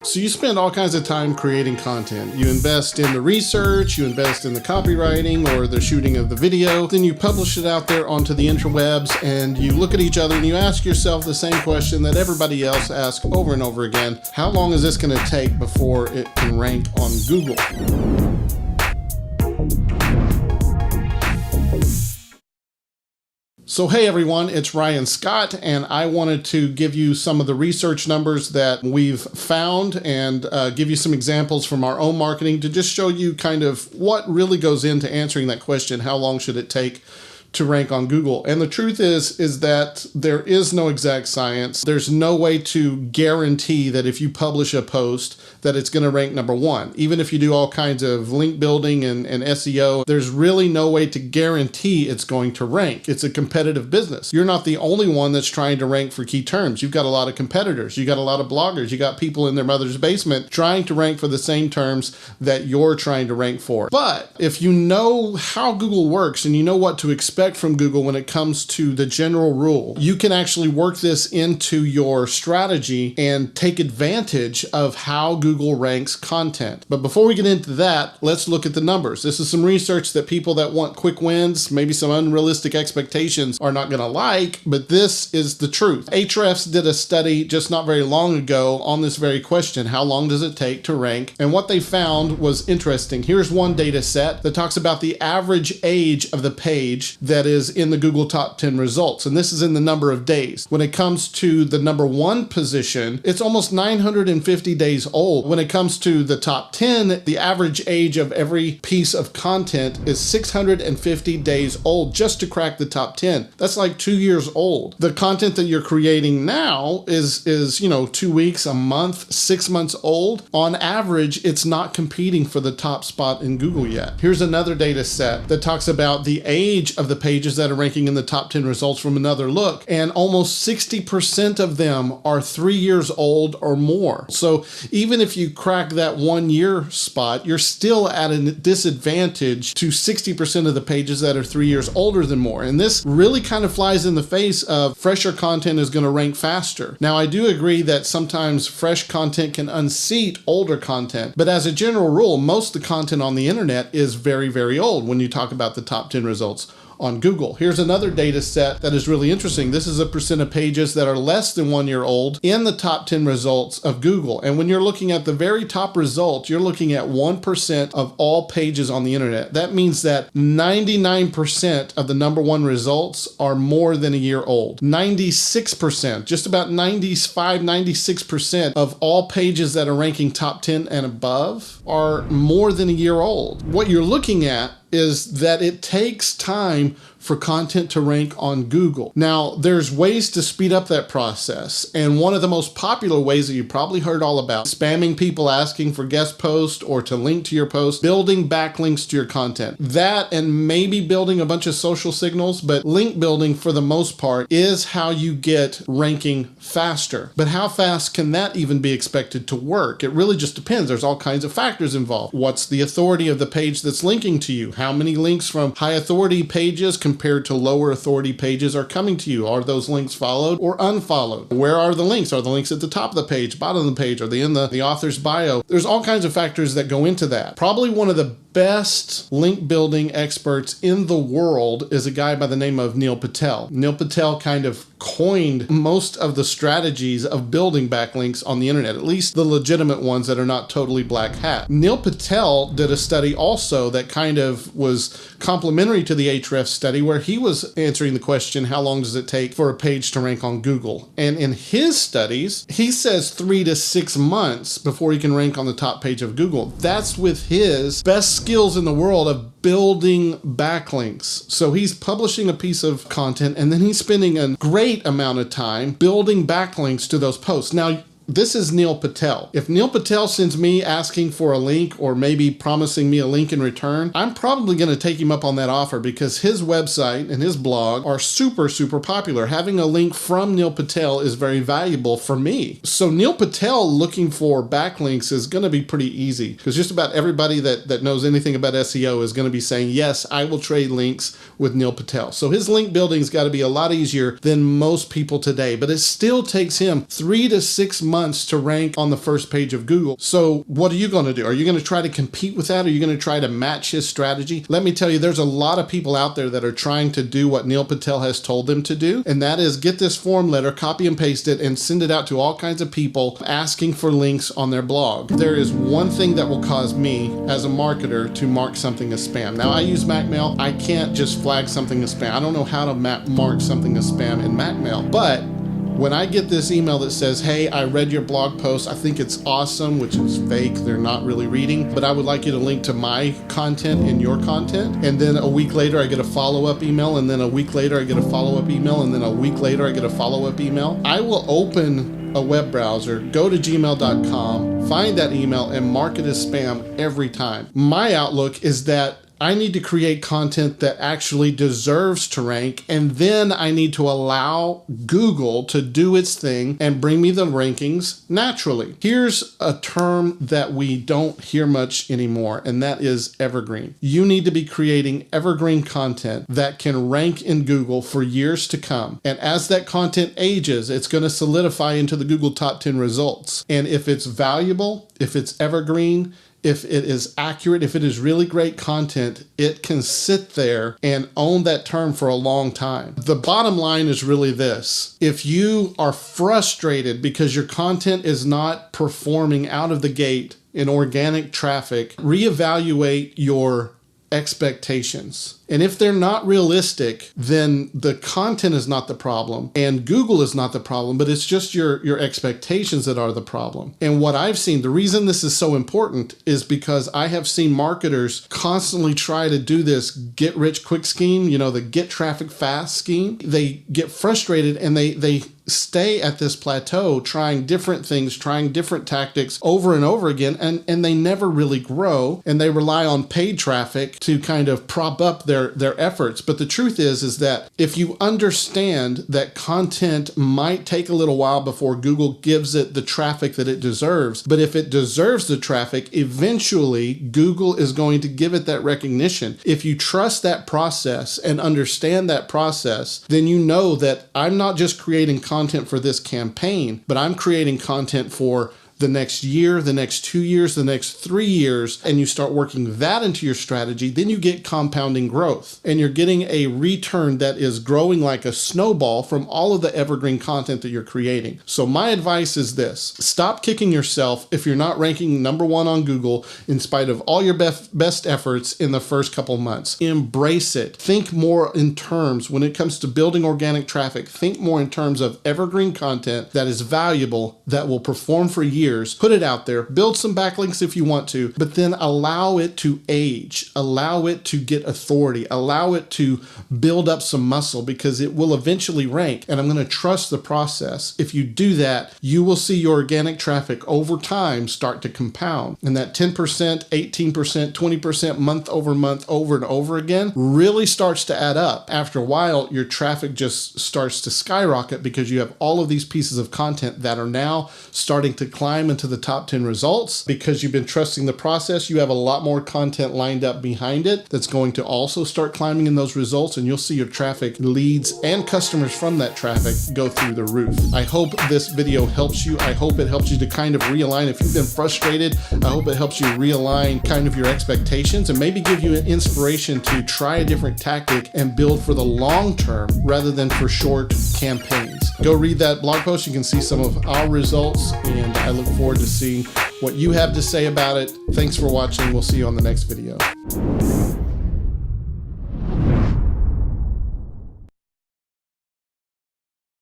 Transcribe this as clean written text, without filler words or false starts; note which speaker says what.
Speaker 1: So you spend all kinds of time creating content. You invest in the research, you invest in the copywriting or the shooting of the video, then you publish it out there onto the interwebs and you look at each other and you ask yourself the same question that everybody else asks over and over again. How long is this going to take before it can rank on Google? So hey everyone, it's Ryan Scott, and I wanted to give you some of the research numbers that we've found and give you some examples from our own marketing to just show you kind of what really goes into answering that question, how long should it take to rank on Google. And the truth is that there is no exact science. There's no way to guarantee that if you publish a post that it's going to rank #1. Even if you do all kinds of link building and SEO, there's really no way to guarantee it's going to rank. It's a competitive business. You're not the only one that's trying to rank for key terms. You've got a lot of competitors. You got a lot of bloggers. You got people in their mother's basement trying to rank for the same terms that you're trying to rank for. But if you know how Google works and you know what to expect from Google when it comes to the general rule, you can actually work this into your strategy and take advantage of how Google ranks content. But before we get into that, let's look at the numbers. This is some research that people that want quick wins, maybe some unrealistic expectations, are not going to like, but this is the truth. Ahrefs did a study just not very long ago on this very question: how long does it take to rank? And what they found was interesting. Here's one data set that talks about the average age of the page that is in the Google top 10 results. And this is in the number of days. When it comes to the #1 position, it's almost 950 days old. When it comes to the top 10, the average age of every piece of content is 650 days old just to crack the top 10. That's like 2 years old. The content that you're creating now is 2 weeks, a month, 6 months old. On average, it's not competing for the top spot in Google yet. Here's another data set that talks about the age of the pages that are ranking in the top 10 results from another look, and almost 60% of them are 3 years old or more. So even if you crack that 1 year spot, you're still at a disadvantage to 60% of the pages that are 3 years older than more. And this really kind of flies in the face of fresher content is going to rank faster. Now, I do agree that sometimes fresh content can unseat older content, but as a general rule, most of the content on the internet is very, very old when you talk about the top 10 results on Google. Here's another data set that is really interesting. This is a percent of pages that are less than 1 year old in the top 10 results of Google. And when you're looking at the very top results, you're looking at 1% of all pages on the internet. That means that 99% of the #1 results are more than a year old. 96%, just about 95, 96% of all pages that are ranking top 10 and above are more than a year old. What you're looking at is that it takes time for content to rank on Google. Now, there's ways to speed up that process. And one of the most popular ways that you probably heard all about, spamming people asking for guest posts or to link to your post, building backlinks to your content. That and maybe building a bunch of social signals, but link building for the most part is how you get ranking faster. But how fast can that even be expected to work? It really just depends. There's all kinds of factors involved. What's the authority of the page that's linking to you? How many links from high authority pages compared to lower authority pages are coming to you? Are those links followed or unfollowed? Where are the links? Are the links at the top of the page, bottom of the page? Are they in the author's bio? There's all kinds of factors that go into that. Probably one of the best link building experts in the world is a guy by the name of Neil Patel. Neil Patel kind of coined most of the strategies of building backlinks on the internet, at least the legitimate ones that are not totally black hat. Neil Patel did a study also that kind of was complementary to the Ahrefs study, where he was answering the question, how long does it take for a page to rank on Google? And in his studies, he says 3 to 6 months before he can rank on the top page of Google. That's with his best skills in the world of building backlinks. So he's publishing a piece of content and then he's spending a great amount of time building backlinks to those posts. Now, this is Neil Patel. If Neil Patel sends me asking for a link or maybe promising me a link in return, I'm probably going to take him up on that offer because his website and his blog are super, super popular. Having a link from Neil Patel is very valuable for me. So Neil Patel looking for backlinks is going to be pretty easy because just about everybody that knows anything about SEO is going to be saying, yes, I will trade links with Neil Patel. So his link building's got to be a lot easier than most people today, but it still takes him 3 to 6 months months to rank on the first page of Google. So what are you going to do? Are you going to try to compete with that? Are you going to try to match his strategy? Let me tell you, there's a lot of people out there that are trying to do what Neil Patel has told them to do, and that is get this form letter, copy and paste it, and send it out to all kinds of people asking for links on their blog. There is one thing that will cause me as a marketer to mark something as spam. Now I use MacMail. I can't just flag something as spam. I don't know how to mark something as spam in MacMail, but when I get this email that says, hey, I read your blog post, I think it's awesome, which is fake, they're not really reading, but I would like you to link to my content in your content. And then a week later, I get a follow-up email, and then a week later, I get a follow-up email, and then a week later, I get a follow-up email. I will open a web browser, go to gmail.com, find that email, and mark it as spam every time. My outlook is that I need to create content that actually deserves to rank, and then I need to allow Google to do its thing and bring me the rankings naturally. Here's a term that we don't hear much anymore, and that is evergreen. You need to be creating evergreen content that can rank in Google for years to come. And as that content ages, it's going to solidify into the Google top 10 results. And if it's valuable, if it's evergreen, if it is accurate, if it is really great content, it can sit there and own that term for a long time. The bottom line is really this. If you are frustrated because your content is not performing out of the gate in organic traffic, reevaluate your expectations. And if they're not realistic, then the content is not the problem and Google is not the problem, but it's just your expectations that are the problem. And what I've seen, the reason this is so important is because I have seen marketers constantly try to do this get rich quick scheme, the get traffic fast scheme. They get frustrated and they stay at this plateau trying different things, trying different tactics over and over again, and they never really grow, and they rely on paid traffic to kind of prop up their efforts. But the truth is that if you understand that content might take a little while before Google gives it the traffic that it deserves, but if it deserves the traffic, eventually Google is going to give it that recognition. If you trust that process and understand that process, then you know that I'm not just creating content for this campaign, but I'm creating content for the next year, the next 2 years, the next 3 years, and you start working that into your strategy, then you get compounding growth. And you're getting a return that is growing like a snowball from all of the evergreen content that you're creating. So my advice is this: stop kicking yourself if you're not ranking #1 on Google in spite of all your best efforts in the first couple months. Embrace it. Think more in terms, when it comes to building organic traffic, think more in terms of evergreen content that is valuable, that will perform for years. Put it out there, build some backlinks if you want to, but then allow it to age, allow it to get authority, allow it to build up some muscle, because it will eventually rank, and I'm going to trust the process. If you do that, you will see your organic traffic over time start to compound, and that 10%, 18%, 20% month over month over and over again really starts to add up. After a while, your traffic just starts to skyrocket because you have all of these pieces of content that are now starting to climb into the top 10 results. Because you've been trusting the process, you have a lot more content lined up behind it that's going to also start climbing in those results, and you'll see your traffic, leads, and customers from that traffic go through the roof. I hope this video helps you. I hope it helps you to kind of realign. If you've been frustrated, I hope it helps you realign kind of your expectations and maybe give you an inspiration to try a different tactic and build for the long term rather than for short campaigns. Go read that blog post. You can see some of our results, and I look forward to seeing what you have to say about it. Thanks for watching. We'll see you on the next video.